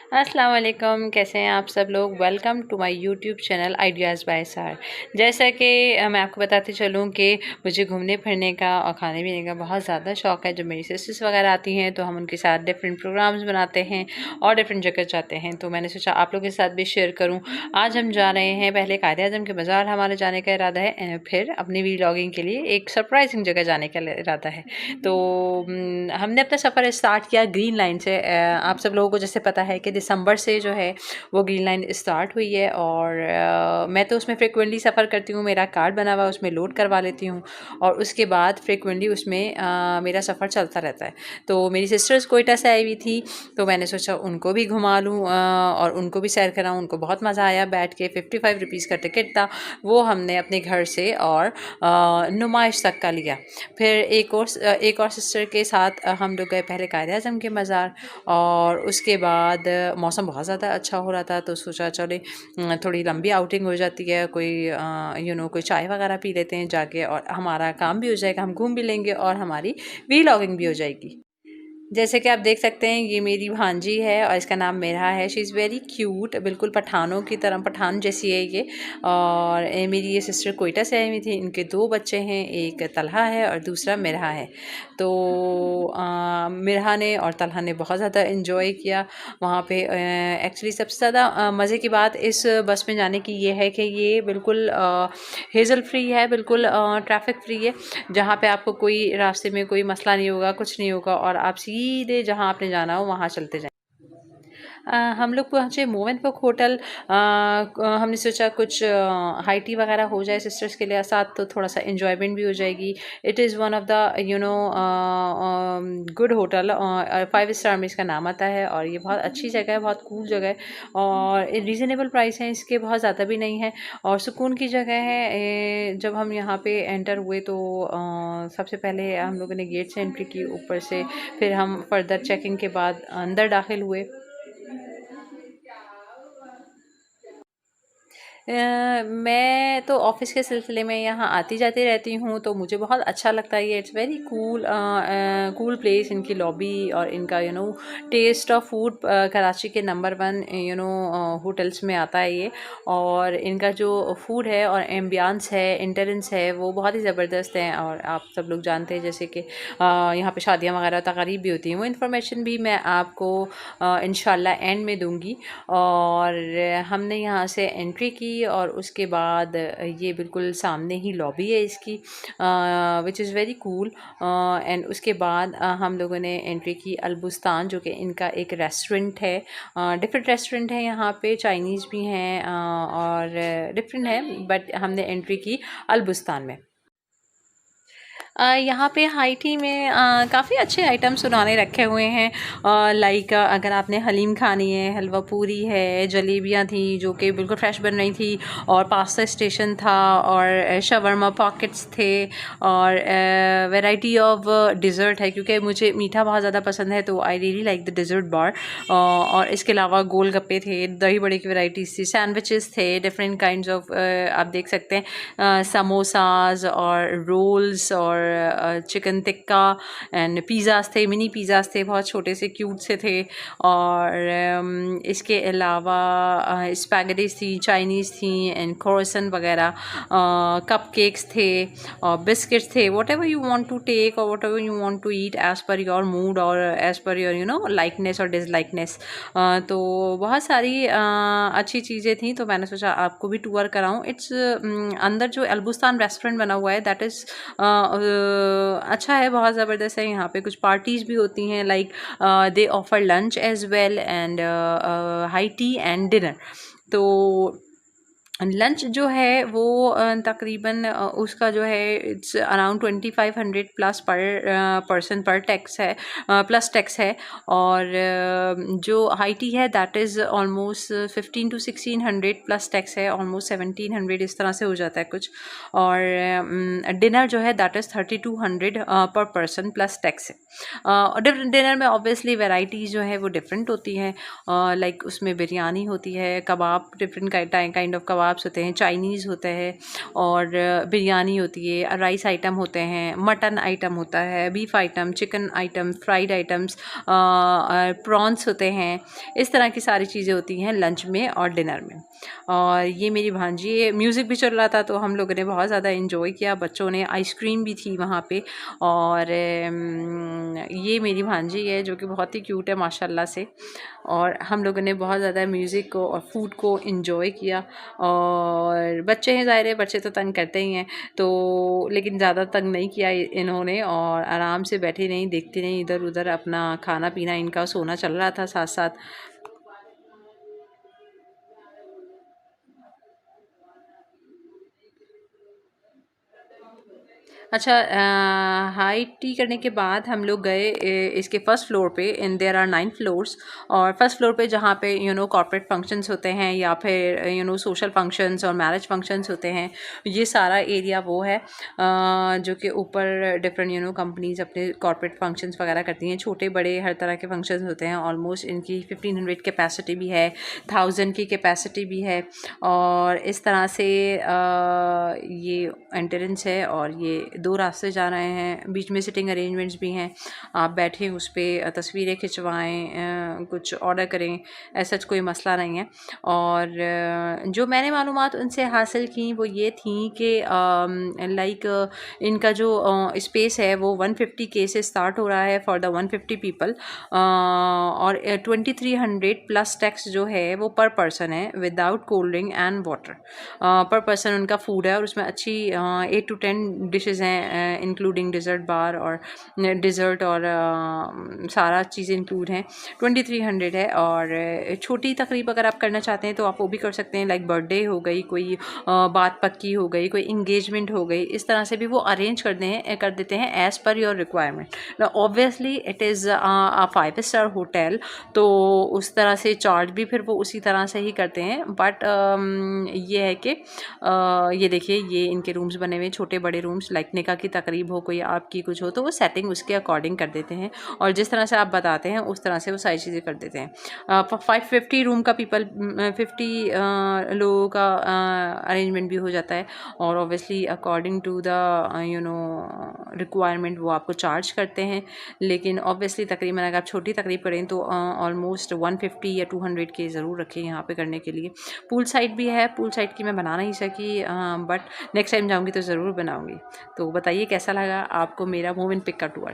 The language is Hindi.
अस्सलाम वालेकुम, कैसे हैं आप सब लोग। Welcome to my YouTube channel ideas by सार। जैसा कि मैं आपको बताती चलूँ कि मुझे घूमने फिरने का और खाने पीने का बहुत ज़्यादा शौक़ है। जब मेरी सिस्टर्स वगैरह आती हैं तो हम उनके साथ डिफरेंट प्रोग्राम्स बनाते हैं और डिफरेंट जगह जाते हैं, तो मैंने सोचा आप लोगों के साथ भी शेयर करूँ। आज हम जा रहे हैं, पहले कायद-ए-आज़म के बाज़ार हमारे जाने का इरादा है, फिर अपनी व्लॉगिंग के लिए एक सरप्राइजिंग जगह जाने का इरादा है। तो हमने अपना सफ़र स्टार्ट किया ग्रीन लाइन से। आप सब लोगों को जैसे पता है कि दिसंबर से जो है वो ग्रीन लाइन स्टार्ट हुई है और मैं तो उसमें फ्रिक्वेंटली सफ़र करती हूँ। मेरा कार्ड बना हुआ है, उसमें लोड करवा लेती हूँ और उसके बाद फ्रिक्वेंटली उसमें मेरा सफ़र चलता रहता है। तो मेरी सिस्टर्स कोयटा से आई हुई थी, तो मैंने सोचा उनको भी घुमा लूँ और उनको भी सैर कराऊँ। उनको बहुत मज़ा आया बैठ के। 55 रुपीज़ का टिकट था, वो हमने अपने घर से और नुमाइश तक का लिया। फिर एक और सिस्टर के साथ हम लोग गए पहले कायद-ए-आज़म के मज़ार और उसके बाद मौसम बहुत ज़्यादा अच्छा हो रहा था, तो सोचा चले थोड़ी लंबी आउटिंग हो जाती है, कोई कोई चाय वगैरह पी लेते हैं जाके और हमारा काम भी हो जाएगा, हम घूम भी लेंगे और हमारी व्लॉगिंग भी हो जाएगी। जैसे कि आप देख सकते हैं ये मेरी भांजी है और इसका नाम मिरहा है। शी इज़ वेरी क्यूट, बिल्कुल पठानों की तरह, पठान जैसी है ये। और मेरी ये सिस्टर कोयटा से आई हुई थी। इनके 2 बच्चे हैं, एक तलहा है और दूसरा मिरहा है। तो मिरहा ने और तलहा ने बहुत ज़्यादा इन्जॉय किया वहाँ पे। एक्चुअली सबसे ज़्यादा मज़े की बात इस बस में जाने की ये है कि ये बिल्कुल हेज़ल फ्री है, बिल्कुल ट्रैफिक फ्री है, जहाँ पे आपको कोई रास्ते में कोई मसला नहीं होगा, कुछ नहीं होगा और आप सीधे जहाँ आपने जाना हो वहाँ चलते जाएँ। हम लोग पहुँचे मोमेंट बुक होटल। हमने सोचा कुछ हाई टी वगैरह हो जाए सिस्टर्स के लिए साथ, तो थोड़ा सा एंजॉयमेंट भी हो जाएगी। It is one of the good hotel, 5 star में इसका नाम आता है और ये बहुत अच्छी जगह है, बहुत कूल जगह है और रीज़नेबल प्राइस है इसके, बहुत ज़्यादा भी नहीं है और सुकून की जगह है। जब हम यहाँ पे एंटर हुए तो सबसे पहले हम लोगों ने गेट से एंट्री की ऊपर से, फिर हम फर्दर चेकिंग के बाद अंदर दाखिल हुए। मैं तो ऑफ़िस के सिलसिले में यहाँ आती-जाती रहती हूँ, तो मुझे बहुत अच्छा लगता है ये। It's very cool cool place. इनकी लॉबी और इनका टेस्ट ऑफ फूड कराची के नंबर 1 होटल्स में आता है ये। और इनका जो फूड है और एम्बियंस है, इंटरेंस है, वो बहुत ही ज़बरदस्त है। और आप सब लोग जानते हैं जैसे कि यहाँ पे शादियाँ वगैरह तकारीब भी होती हैं, वो इन्फॉर्मेशन भी मैं आपको इंशाल्लाह एंड में दूँगी। और हमने यहाँ से एंट्री की और उसके बाद ये बिल्कुल सामने ही लॉबी है इसकी, which is very cool. And उसके बाद हम लोगों ने एंट्री की अलबुस्तान, जो कि इनका एक रेस्टोरेंट है। डिफरेंट रेस्टोरेंट है यहाँ पे, चाइनीज़ भी हैं और डिफरेंट है, बट हमने एंट्री की अलबुस्तान में। यहाँ पे हाई टी में काफ़ी अच्छे आइटम्स उन्होंने रखे हुए हैं। लाइक अगर आपने हलीम खानी है, हलवा पूरी है, जलेबियाँ थी जो कि बिल्कुल फ्रेश बन रही थी और पास्ता स्टेशन था और शवरमा पॉकेट्स थे और वैरायटी ऑफ डिज़र्ट है, क्योंकि मुझे मीठा बहुत ज़्यादा पसंद है, तो I really like the dessert bar. और इसके अलावा गोलगप्पे थे, दही बड़े की वैराइटीज़ थी, सैंडविचेस थे, डिफरेंट काइंड्स ऑफ आप देख सकते हैं, समोसाज और रोल्स और चिकन टिक्का एंड पिज़्ज़ाज़ थे, मिनी पिज़्ज़ाज़ थे, बहुत छोटे से क्यूट से थे। और इसके अलावा स्पैगेटीज़ थी, चाइनीज़ थी एंड क्रोसन वगैरह, कप केक्स थे और बिस्किट्स थे। Whatever you want to take और whatever you want to eat as per your mood और एज़ पर योर लाइकनेस और डिसलाइकनेस। तो बहुत सारी अच्छी चीज़ें थी, तो मैंने सोचा आपको भी टूर कराऊँ। इट्स अंदर जो अलबुस्तान रेस्टोरेंट बना हुआ है, दैट इज़ अच्छा है, बहुत ज़बरदस्त है। यहाँ पे कुछ पार्टीज़ भी होती हैं, like they offer lunch as well and high tea and dinner. तो लंच जो है वो तकरीबन उसका जो है it's around 2500 plus per person पर टैक्स है, प्लस टैक्स है। और जो हाई टी है that is almost 15 to 1600 plus tax है, ऑलमोस्ट 1700 इस तरह से हो जाता है कुछ। और डिनर जो है दैट इज़ 3200 पर पर्सन प्लस टैक्स है। डिनर में ऑब्वियसली वेराइटीज़ जो है वो डिफरेंट होती हैं, लाइक उसमें बिरयानी होती है, kebab, different kind of kebab kebabs होते हैं, चाइनीज़ होता है और बिरयानी होती है, राइस आइटम होते हैं, मटन आइटम होता है, beef item, chicken item, fried items, prawns होते हैं। इस तरह की सारी चीज़ें होती हैं लंच में और डिनर में। और ये मेरी भांजी, म्यूज़िक भी चल रहा था तो हम लोगों ने बहुत ज़्यादा इन्जॉय किया, बच्चों ने, आइसक्रीम भी थी वहाँ पे। और ये मेरी भांजी है जो कि बहुत ही क्यूट है माशाल्लाह से। और हम लोगों ने बहुत ज़्यादा म्यूज़िक को और फूड को इन्जॉय किया। और बच्चे हैं, ज़ाहिर है बच्चे तो तंग करते ही हैं, तो लेकिन ज़्यादा तंग नहीं किया इन्होंने, और आराम से बैठे नहीं, देखते नहीं इधर उधर, अपना खाना पीना इनका, सोना चल रहा था साथ साथ। अच्छा, हाई टी करने के बाद हम लोग गए इसके फर्स्ट फ्लोर पे। In there are 9 floors. और फर्स्ट फ्लोर पे जहाँ पे कॉर्पोरेट फंक्शंस होते हैं या फिर सोशल फंक्शंस और मैरिज फंक्शंस होते हैं, ये सारा एरिया वो है जो कि ऊपर डिफरेंट कंपनीज अपने कॉर्पोरेट फंक्शंस वगैरह करती हैं, छोटे बड़े हर तरह के फंक्शंस होते हैं। ऑलमोस्ट इनकी 1500 कैपेसिटी भी है, 1000 की कैपेसिटी भी है। और इस तरह से ये एंट्रेंस है और ये 2 रास्ते जा रहे हैं, बीच में सिटिंग अरेंजमेंट्स भी हैं, आप बैठें उस पे, तस्वीरें खिंचवाएँ, कुछ ऑर्डर करें, ऐसा कोई मसला नहीं है। और जो मैंने मालूमात उनसे हासिल की वो ये थी कि लाइक इनका जो स्पेस है वो 150 के से स्टार्ट हो रहा है फॉर द 150 पीपल, और 2300 प्लस टैक्स जो है वो पर पर्सन है, without cold drink and water. पर पर्सन उनका फूड है और उसमें अच्छी 8 to 10 डिशेज़ हैं, इंक्लूडिंग डिज़र्ट बार और डिज़र्ट और सारा चीज़ें इंक्लूड हैं। 2300 है। और छोटी तकरीब अगर आप करना चाहते हैं तो आप वो भी कर सकते हैं, लाइक बर्थडे हो गई, कोई बात पक्की हो गई, कोई इंगेजमेंट हो गई, इस तरह से भी वो अरेंज कर देते हैं as per your requirement. Obviously it is a 5 star hotel, तो उस तरह से चार्ज भी फिर वो उसी तरह से ही करते हैं। बट ये है कि ये देखिए, ये इनके रूम्स बने हुए हैं, छोटे बड़े रूम्स, लाइक निकाह की तकरीब हो, कोई आपकी कुछ हो, तो वो सेटिंग उसके अकॉर्डिंग कर देते हैं और जिस तरह से आप बताते हैं उस तरह से वो सारी चीज़ें कर देते हैं। 550 रूम का 50 लोगों का अरेंजमेंट भी हो जाता है। और obviously according to the requirement वो आपको चार्ज करते हैं। लेकिन ऑब्वियसली तकरीबन अगर आप छोटी तकरीब करें तो ऑलमोस्ट 150 या 200 के ज़रूर रखें यहाँ पे करने के लिए। पूल साइड भी है, पूल साइड की मैं बना नहीं सकी, बट नेक्स्ट टाइम जाऊँगी तो ज़रूर बनाऊँगी। तो बताइए कैसा लगा आपको मेरा मूव इन पिक का टूर।